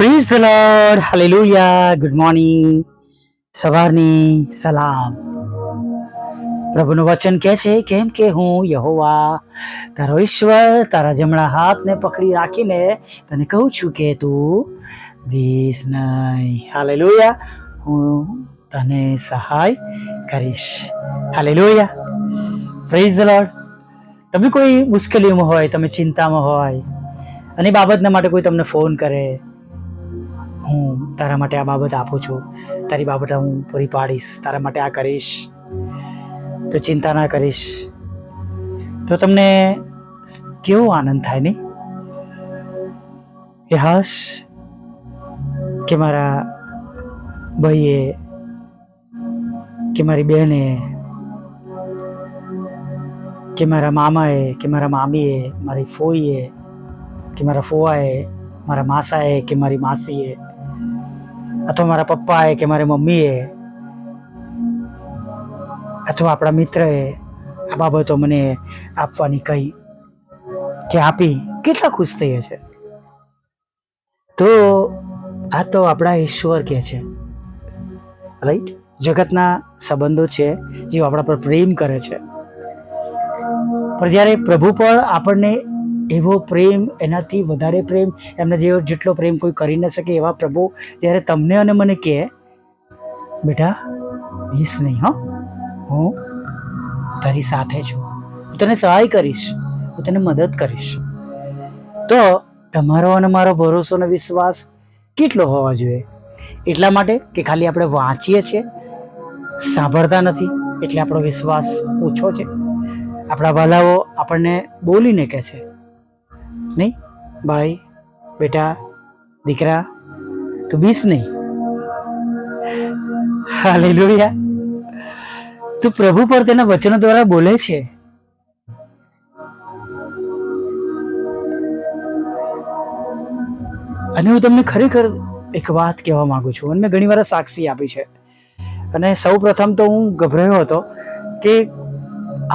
Praise the lord, hallelujah. Good morning, સવારની સલામ. પ્રભુનું વચન કહે છે, કેમ કે હું યહોવા તારો ઈશ્વર તારા જમણા હાથને પકડી રાખીને તને કહું છું કે તું દીસ નહીં. હાલેલુયા. હું તને સહાય કરીશ. હાલેલુયા. Praise the lord. તમે કોઈ મુશ્કેલીઓમાં હોય, તમે ચિંતામાં હોય અને બાબતના માટે કોઈ તમને ફોન કરે, હું તારા માટે આ બાબત આપું છું, તારી બાબત હું પૂરી પાડીશ, તારા માટે આ કરીશ, તો ચિંતા ના કરીશ, તો તમને કેવો આનંદ થાય નહીં? એ હશ કે મારા ભાઈએ કે મારી બહેને કે મારા મામાએ કે મારા મામીએ, મારી ફોઈએ કે મારા ફોવાએ, મારા માસાએ કે મારી માસીએ, અથવા મારા પપ્પાએ કે મારી મમ્મીએ, અથવા આપણા મિત્રએ આ બાબતો મને આપવાની કહી કે આપી, કેટલા ખુશ થઈએ છે. તો આ તો આપણા ઈશ્વર કે છે, રાઈટ? જગતના સંબંધો છે જે આપણા પર પ્રેમ કરે છે, પણ જ્યારે પ્રભુ પર આપણને એવો પ્રેમ, એનાથી વધારે પ્રેમ, એમને જેટલો પ્રેમ કોઈ કરી ન શકે એવા પ્રભુ જ્યારે તમને અને મને કહે, બેટા બીસ નહીં, હો, હું તારી સાથે છું, હું તને સહાય કરીશ, હું તને મદદ કરીશ, તો તમારો અને મારો ભરોસો અને વિશ્વાસ કેટલો હોવા જોઈએ? એટલા માટે કે ખાલી આપણે વાંચીએ છીએ, સાંભળતા નથી, એટલે આપણો વિશ્વાસ ઓછો છે. આપણા વાલાઓ આપણને બોલીને કહે છે, નહીં ભાઈ, બેટા, દીકરા, તું બીસ નહીં. હાલેલુયા. તું પ્રભુ પર તેના વચનો દ્વારા બોલે છે. અને હું તમને ખરેખર એક વાત કહેવા માંગુ છું, અને મેં ઘણી વાર સાક્ષી આપી છે. અને સૌ પ્રથમ તો હું ગભરાયો હતો કે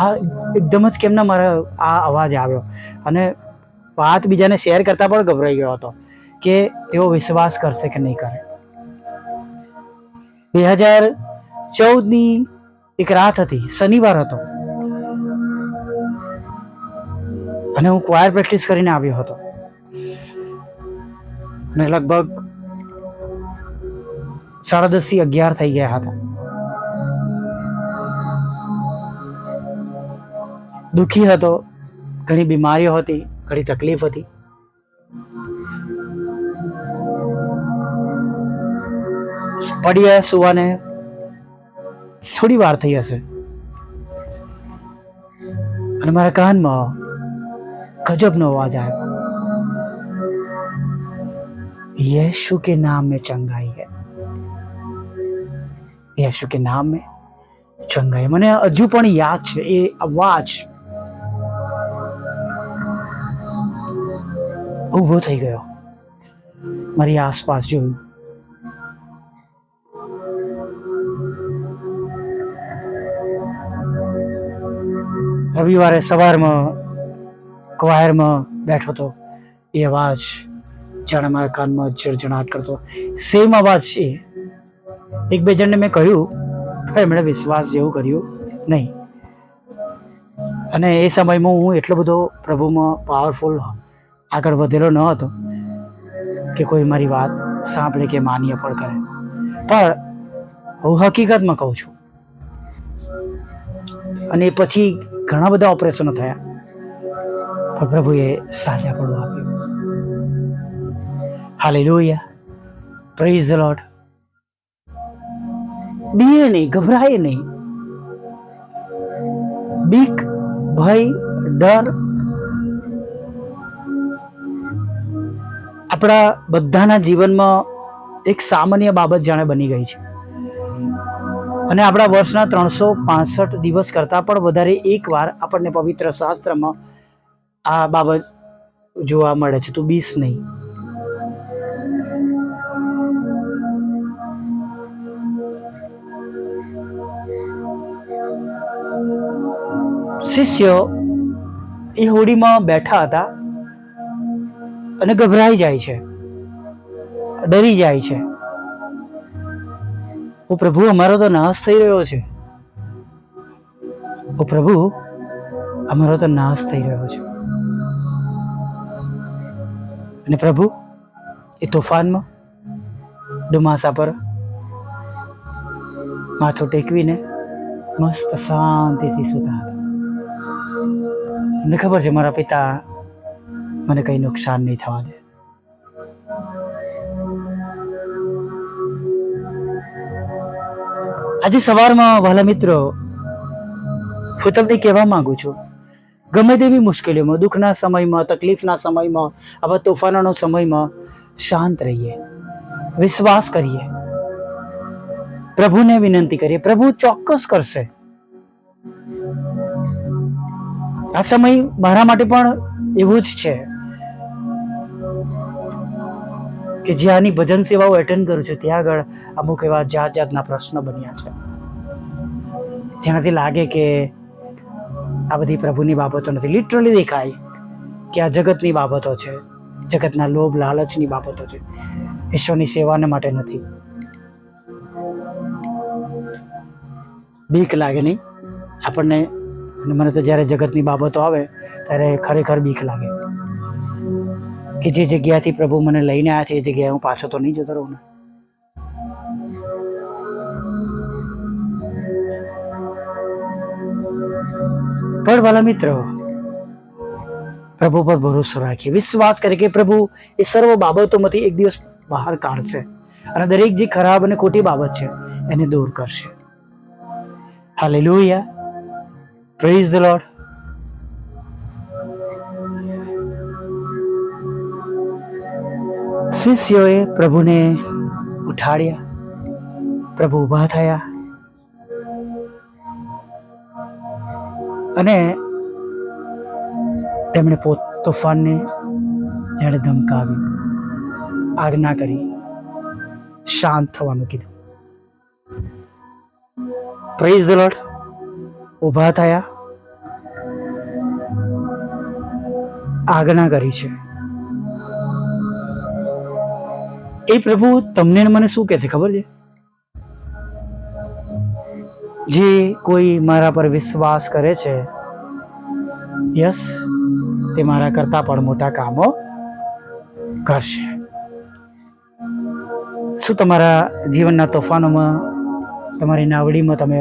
આ એકદમ જ કેમના મારા આ અવાજ આવ્યો, અને વાત બીજાને શેર કરતા પણ ગભરાઈ ગયો હતો કે તેઓ વિશ્વાસ કરશે કે નહીં કરે. 2014ની એક રાત હતી, શનિવાર હતો, અને હું ક્વાયર પ્રેક્ટિસ કરીને આવ્યો હતો, અને લગભગ 10:30 થી 11 થઈ ગયા હતા. દુઃખી હતો, ઘણી બીમારીઓ હતી, ઘણી તકલીફ હતી. પડ્યા સુવાને થોડી વાર થઈ હશે, અને મારા કાનમાં ગજબનો અવાજ આવ્યો, यीशु के नाम में चंगाई है, यीशु के नाम में चंगाई. મને હજુ પણ યાદ છે એ અવાજ. ઊભો થઈ ગયો, મારી આસપાસ જોયું, રવિવારે સવારમાં ક્વાયરમાં બેઠો હતો, એ અવાજ જાણે મારા કાનમાં જળજણાટ કરતો. સેમ અવાજ છે. એક બે જણને મેં કહ્યું, પણ એમણે વિશ્વાસ જેવું કર્યું નહીં. અને એ સમયમાં હું એટલો બધો પ્રભુમાં પાવરફુલ આગળ વધેલો ન હતો કે કોઈ મારી વાત સાંભળે કે માન્ય પણ કરે. પણ હું હકીકતમાં કહું છું, અને પછી ઘણા બધા ઓપરેશનો થયા, પણ પ્રભુએ સાજાપણું આપ્યું. Hallelujah. Praise the lord. BA નહીં, ગભરાય નહીં. બીક, ભય, ડર આપણા બધાના જીવનમાં એક સામાન્ય બાબત જાણે બની ગઈ છે, અને આપણા વર્ષના 365 દિવસ કરતાં પણ વધારે એકવાર આપણને પવિત્ર શાસ્ત્રમાં આ બાબત જોવા મળે છે, તું બીસ નહીં. શિષ્યો એ હોડીમાં બેઠા હતા અને ગભરાઈ જાય છે. ડરી જાય છે, ઓ પ્રભુ અમારો તો નાશ થઈ રહ્યો છે, ઓ પ્રભુ અમારો તો નાશ થઈ રહ્યો છે. અને પ્રભુ એ તોફાનમાં ડુમાસા પર માથું ટેકવીને મસ્ત શાંતિથી સૂતા હતા. મને ખબર છે મારા પિતા મને કંઈ નુકસાન નહીં થવા દે. આજે સવારમાં વહાલા મિત્રો, હું તમને કહેવા માંગુ છું, ગમે તેવી મુશ્કેલીઓમાં, દુઃખના સમયમાં, તકલીફના સમયમાં, આવા તોફાનોના સમયમાં શાંત રહીએ, વિશ્વાસ કરીએ, પ્રભુને વિનંતી કરીએ. પ્રભુ ચોક્કસ કરશે. આ સમય મારા માટે પણ એવું જ છે કે જ્યાંની ભજન સેવાઓ એટેન્ડ કરું છું ત્યાં આગળ અમુક એવા જાતના પ્રશ્નો બન્યા છે, જેનાથી લાગે કે આ બધી પ્રભુની બાબતો નથી. લિટરલી દેખાય કે આ જગતની બાબતો છે, જગતના લોભ લાલચની બાબતો છે, ઈશ્વરની સેવાને માટે નથી. બીક લાગે નહીં આપણને? અને મને તો જ્યારે જગતની બાબતો આવે ત્યારે ખરેખર બીક લાગે કે જે જગ્યાથી પ્રભુ મને લઈને આવ્યા છે એ જગ્યાએ હું પાછો તો નહીં જતો રહું ને. પણ વાલા મિત્રો, પ્રભુ પર ભરોસો રાખીએ, વિશ્વાસ કરીએ કે પ્રભુ એ સર્વ બાબતોમાંથી એક દિવસ બહાર કાઢશે અને દરેક જે ખરાબ અને ખોટી બાબત છે એને દૂર કરશે. Hallelujah, praise the Lord. શિષ્યોએ પ્રભુને ઉઠાડ્યા, પ્રભુ ઊભા થયા અને તેમણે તોફાનને જાણે ધમકાવ્યું, આજ્ઞા કરી, શાંત થવાનું કીધું. Praise the lord. ઊભા થયા, આજ્ઞા કરી છે. એ પ્રભુ તમને મને શું કહે છે ખબર છે? જે કોઈ મારા પર વિશ્વાસ કરે છે, યસ, તે મારા કરતા પણ મોટા કામો કરશે. શું તમારા જીવનના તોફાનોમાં, તમારી નાવડીમાં તમે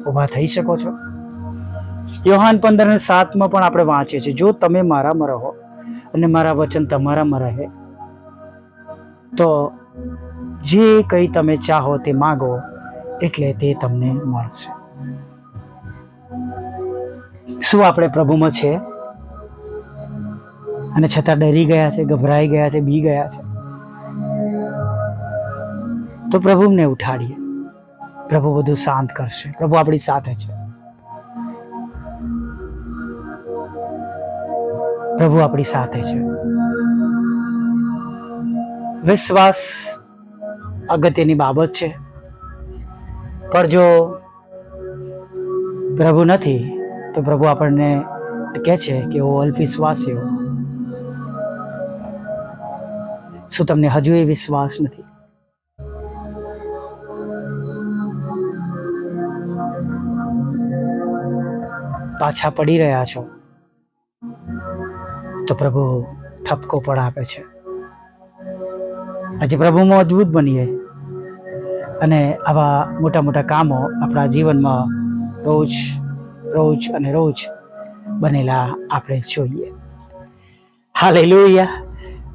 ઊભા થઈ શકો છો? યોહાન 15:7 પણ આપણે વાંચીએ છીએ, જો તમે મારામાં રહો અને મારા વચન તમારામાં રહે તો જે કંઈ તમે ચાહો તે માગો એટલે તે તમને મળશે. શું આપણે પ્રભુમાં છે અને છતાં ડરી ગયા છે, ગભરાઈ ગયા છે, બી ગયા છે? તો પ્રભુને ઉઠાડીએ, પ્રભુ બધું શાંત કરશે. પ્રભુ આપણી સાથે છે, પ્રભુ આપણી સાથે છે. વિશ્વાસ અગત્યની બાબત છે, પણ જો પ્રભુ નથી તો પ્રભુ આપણને કહે છે કે ઓ અલ્પવિશ્વાસીઓ, શું તમને હજુ એ વિશ્વાસ નથી? પાછા પડી રહ્યા છો તો પ્રભુ ઠપકો પણ આપે છે. આજે પ્રભુમાં અદ્ભુત બનીએ અને આવા મોટા મોટા કામો આપણા જીવનમાં રોજ અને રોજ બનેલા આપણે જોઈએ. હાલેલુયા.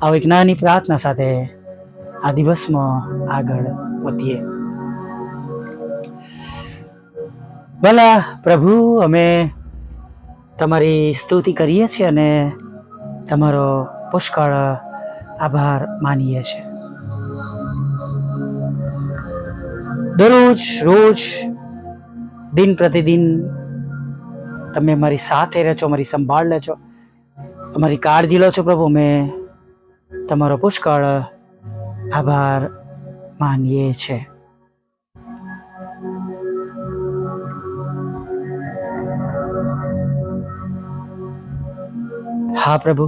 આવો એક નાની પ્રાર્થના સાથે આ દિવસમાં આગળ વધીએ. ભલા પ્રભુ, અમે તમારી સ્તુતિ કરીએ છીએ અને તમારો પુષ્કળ આભાર માનીએ છીએ. રોજ દિન પ્રતિદિન તમે મારી સાથે રહો છો, મારી સંભાળ લે છો, અમારી કાળજી લો છો. પ્રભુ, અમે તમારો પુષ્કળ આભાર માનીએ છીએ. હા પ્રભુ,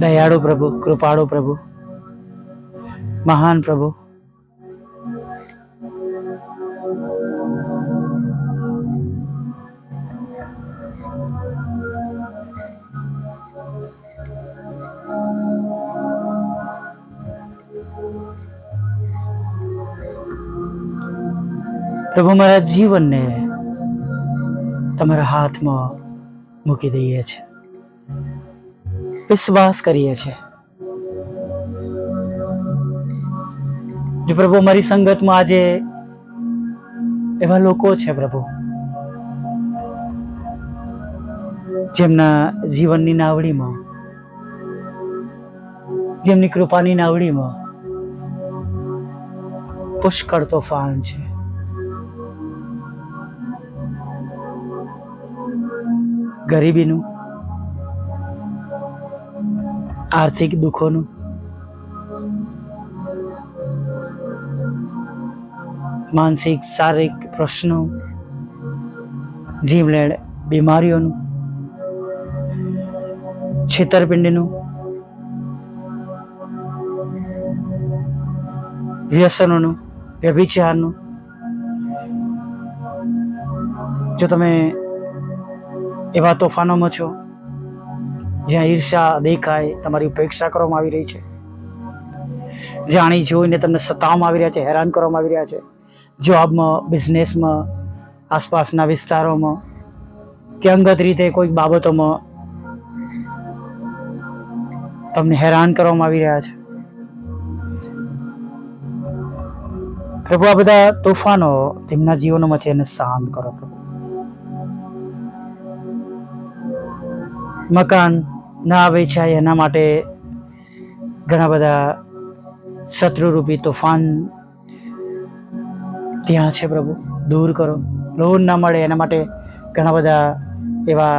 દયાળુ પ્રભુ, કૃપાળુ પ્રભુ, મહાન પ્રભુ, પ્રભુ મારા જીવનને તમારા હાથમાં મૂકી દઈએ છીએ, વિશ્વાસ કરીએ છીએ. જો પ્રભુ મારી સંગતમાં આજે એવા લોકો છે પ્રભુ, જેમના જીવનની નાવડીમાં, જેમની કૃપાની નાવડીમાં પુષ્કળ તોફાન છે, ગરીબીનું, આર્થિક દુઃખોનું, માનસિક શારીરિક પ્રશ્નો, જીવલેણ બીમારીઓનું, છેતરપિંડીનું, વ્યસનોનું, વ્યભિચારનું. જો તમે એવા તોફાનોમાં છો જ્યાં ઈર્ષા દેખાય, તમારી ઉપેક્ષા કરવામાં આવી રહી છે, જાણી જોઈને તમને સતાવવામાં આવી રહ્યા છે, હેરાન કરવામાં આવી રહ્યા છે, જોબમાં, બિઝનેસમાં, આસપાસના વિસ્તારોમાં કે અંગત રીતે કોઈક બાબતોમાં તમને હેરાન કરવામાં આવી રહ્યા છે. પ્રભુ આ બધા તોફાનો તેમના જીવનોમાં છે, એને શાંત કરો પ્રભુ. મકાન ના વેચાય એના માટે ઘણા બધા શત્રુરૂપી તોફાન ત્યાં છે પ્રભુ, દૂર કરો. લોન ના મળે એના માટે ઘણા બધા એવા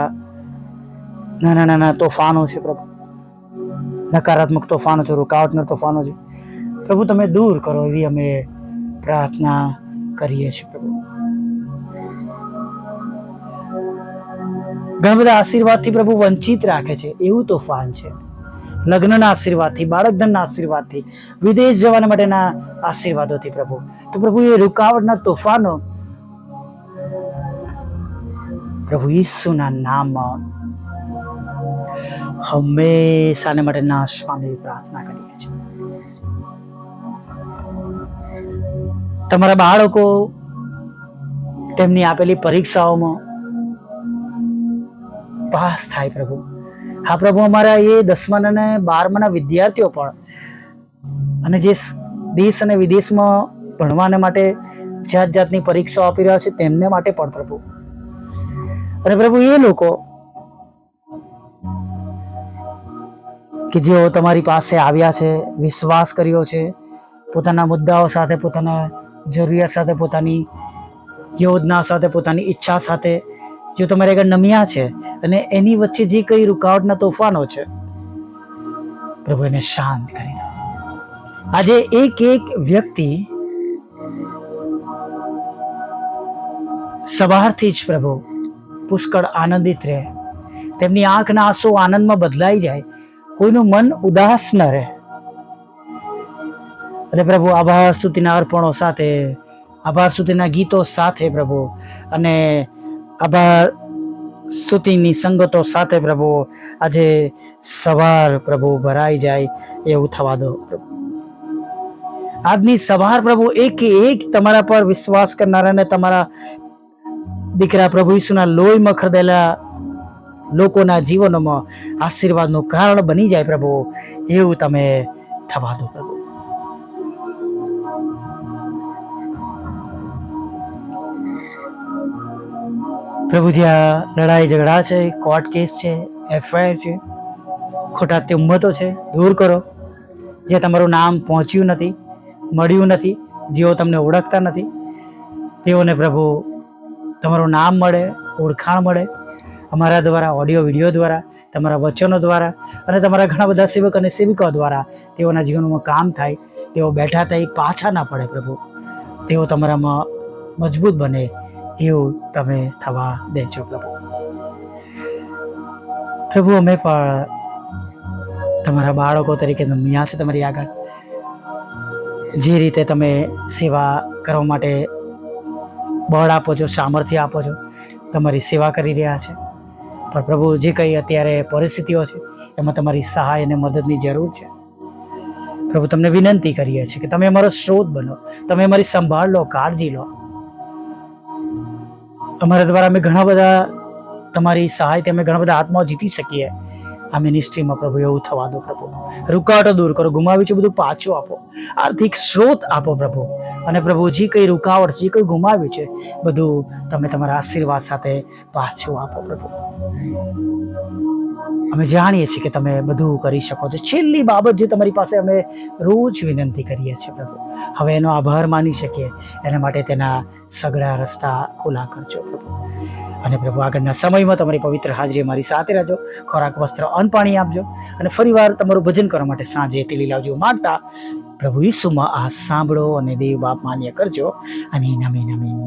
નાના નાના તોફાનો છે પ્રભુ, નકારાત્મક તોફાનો છે, રૂકાવટના તોફાનો છે પ્રભુ, તમે દૂર કરો એવી અમે પ્રાર્થના કરીએ છીએ પ્રભુ. ઘણા બધા આશીર્વાદથી પ્રભુ વંચિત રાખે છે એવું તોફાન છે. લગ્નના આશીર્વાદથી, બાળકધનના આશીર્વાદથી, વિદેશ જવાના માટેના આશીર્વાદોથી પ્રભુ. તો પ્રભુ એ રૂકાવટના તોફાનો પ્રભુ ઈસુના નામમાં હંમેશાને માટે નાશ પામે પ્રાર્થના કરીએ છીએ. તમારા બાળકો તેમની આપેલી પરીક્ષાઓમાં પાસ થાય પ્રભુ. હા પ્રભુ, અમારા એ 10મા અને 12માના વિદ્યાર્થીઓ પણ અને જે દેશ અને વિદેશમાં ભણવાને માટે જાત જાતની પરીક્ષાઓ આપી રહ્યા છે તેમને માટે પણ પ્રભુ. અને પ્રભુ એ લોકો કે જેઓ તમારી પાસે આવ્યા છે, વિશ્વાસ કર્યો છે, પોતાના મુદ્દાઓ સાથે, પોતાના જરૂરિયાત સાથે, પોતાની યોજના સાથે, પોતાની ઈચ્છા સાથે જો તમારે આગળ નમ્યા છે અને એની વચ્ચે જે કઈ રૂકાવટના તોફાનો છે પ્રભુ એને શાંત કરી દો. આજે એક એક વ્યક્તિ સવારથી જ પ્રભુ પુષ્કળ આનંદિત રહે, તેમની આંખના આંસુ આનંદમાં બદલાઈ જાય, કોઈનું મન ઉદાસ ન રહે. અને પ્રભુ આભાર સ્તુતિના અર્પણો સાથે, આભાર સ્તુતિના ગીતો સાથે પ્રભુ, અને આભાર સ્તુતિની સંગતો સાથે પ્રભુ આજે સવાર પ્રભુ ભરાઈ જાય એવું થવા દો પ્રભુ. આજની સવાર પ્રભુ એક તમારા પર વિશ્વાસ કરનારાને, તમારા દીકરા પ્રભુ ઈસુના લોહીમાં ખરદેલા લોકોના જીવનોમાં આશીર્વાદનું કારણ બની જાય પ્રભુ, એવું તમે થવા દો પ્રભુ. પ્રભુ જ્યાં લડાઈ ઝઘડા છે, કોર્ટ કેસ છે, એફઆઈઆર છે, ખોટા તુમ્મતો છે, દૂર કરો. જે તમારું નામ પહોંચ્યું નથી, મળ્યું નથી, જેઓ તમને ઓળખતા નથી તેઓને પ્રભુ તમારું નામ મળે, ઓળખાણ મળે, અમારા દ્વારા, ઓડિયો વિડીયો દ્વારા, તમારા વચનો દ્વારા અને તમારા ઘણા બધા સેવક અને સેવિકાઓ દ્વારા તેઓના જીવનમાં કામ થાય, તેઓ બેઠા થાય, પાછા ના પડે પ્રભુ, તેઓ તમારામાં મજબૂત બને એવું તમે થવા દેજો પ્રભુ. પ્રભુ અમે પણ તમારા બાળકો તરીકે નમ્યા છે તમારી આગળ. જે રીતે તમે સેવા કરવા માટે બળ આપો છો, સામર્થ્ય આપો છો, તમારી સેવા કરી રહ્યા છે. પણ પ્રભુ, જે કંઈ અત્યારે પરિસ્થિતિઓ છે એમાં તમારી સહાય અને મદદની જરૂર છે. પ્રભુ, તમને વિનંતી કરીએ છીએ કે તમે અમારો સ્ત્રોત બનો, તમે અમારી સંભાળ લો, કાળજી લો. અમારા દ્વારા અમે ઘણા બધા તમારી સહાયથી અમે ઘણા બધા આત્માઓ જીતી શકીએ આ મિનિસ્ટ્રીમાં. પ્રભુ, એવું થવા દો પ્રભુ. રૂકાવટો દૂર કરો, ગુમાવ્યું છે બધું પાછું આપો, આર્થિક સ્ત્રોત આપો પ્રભુ. અને પ્રભુ, જે કંઈ રૂકાવટ, જે કંઈ ગુમાવ્યું છે બધું તમે તમારા આશીર્વાદ સાથે પાછું આપો પ્રભુ. અમે જાણીએ છીએ કે તમે બધું કરી શકો છો. છેલ્લી બાબત જે તમારી પાસે અમે રોજ વિનંતી કરીએ છીએ પ્રભુ, હવે એનો આભાર માની શકીએ એના માટે તેના સઘળા રસ્તા ખુલ્લા કરજો પ્રભુ. અને પ્રભુ, આગળના સમયમાં તમારી પવિત્ર હાજરી મારી સાથે રહેજો. ખોરાક, વસ્ત્ર, અન્ન, પાણી આપજો. અને ફરીવાર તમારું ભજન કરવા માટે સાંજે તેલી લાવજો માંગતા પ્રભુ ઈસુમાં આ સાંભળો અને દેવ બાપ માન્ય કરજો. આમીન, આમીન, આમીન.